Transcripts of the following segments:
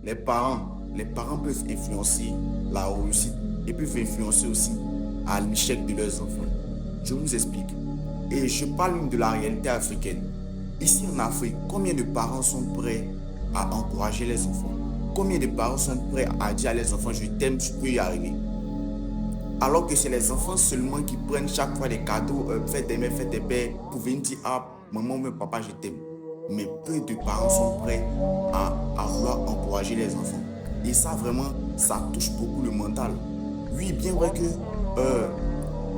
les parents peuvent influencer la réussite et peuvent influencer aussi à l'échec de leurs enfants. Je vous explique. Et je parle de la réalité africaine. Ici en Afrique, combien de parents sont prêts à encourager les enfants? Combien de parents sont prêts à dire à les enfants, je t'aime, tu peux y arriver? Alors que c'est les enfants seulement qui prennent chaque fois des cadeaux, faites des mères, faites des pères, pour venir dire, ah, maman ou papa, je t'aime. Mais peu de parents sont prêts à vouloir encourager les enfants. Et ça, vraiment, ça touche beaucoup le mental. Oui, bien vrai que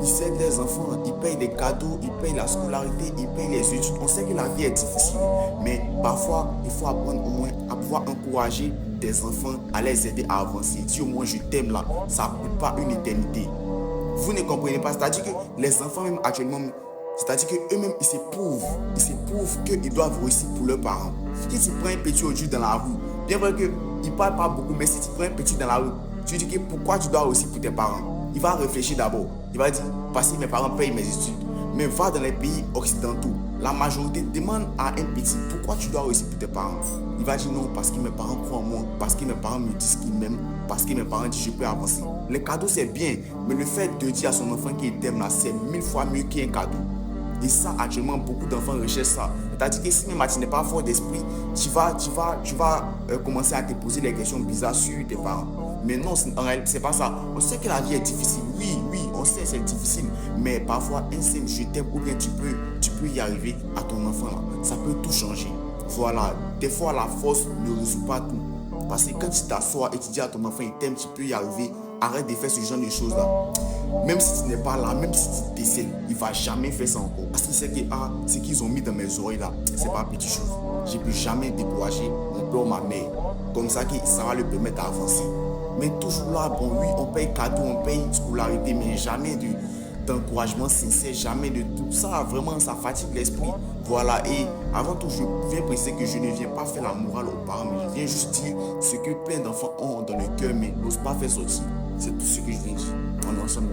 ils aident les enfants, ils payent des cadeaux, ils payent la scolarité, ils payent les études. On sait que la vie est difficile, mais parfois, il faut apprendre au moins à pouvoir encourager des enfants, à les aider à avancer. Dis au moins je t'aime là, ça ne coûte pas une éternité. Vous ne comprenez pas, c'est-à-dire que les enfants même actuellement, c'est-à-dire qu'eux-mêmes ils s'éprouvent qu'ils doivent réussir pour leurs parents. Si tu prends un petit aujourd'hui dans la rue, bien vrai qu'il ne parle pas beaucoup, mais si tu prends un petit dans la rue, tu dis que pourquoi tu dois réussir pour tes parents? Il va réfléchir d'abord. Il va dire, parce que mes parents payent mes études. Mais va dans les pays occidentaux, la majorité demande à un petit, pourquoi tu dois réussir pour tes parents? Il va dire non, parce que mes parents croient en moi, parce que mes parents me disent qu'ils m'aiment, parce que mes parents disent je peux avancer. Les cadeaux c'est bien, mais le fait de dire à son enfant qu'il t'aime là, c'est 1000 fois mieux qu'un cadeau. Et ça, actuellement, beaucoup d'enfants recherchent ça. C'est-à-dire que si même tu n'es pas fort d'esprit, tu vas commencer à te poser des questions bizarres sur tes parents. Mais non, en réalité, c'est pas ça. On sait que la vie est difficile. Oui, on sait que c'est difficile. Mais parfois, un simple je t'aime ou bien tu peux y arriver à ton enfant là. Ça peut tout changer. Voilà. Des fois, la force ne résout pas tout. Parce que quand tu t'assois et tu dis à ton enfant, il t'aime, tu peux y arriver. Arrête de faire ce genre de choses là. Même si tu n'es pas là, même si tu décèdes, il ne va jamais faire ça encore. Parce qu'il sait que ce qu'ils ont mis dans mes oreilles là, c'est pas petit chose. Je ne peux jamais décourager mon père ou ma mère. Comme ça, ça va le permettre d'avancer. Mais toujours là, bon, oui, on paye cadeau, on paye scolarité, mais jamais d'encouragement sincère, jamais de tout ça. Vraiment, ça fatigue l'esprit. Voilà, et avant tout, je viens préciser que je ne viens pas faire la morale aux parents, mais je viens juste dire ce que plein d'enfants ont dans le cœur, mais n'osent pas faire sortir. C'est tout ce que je viens dire. On est ensemble.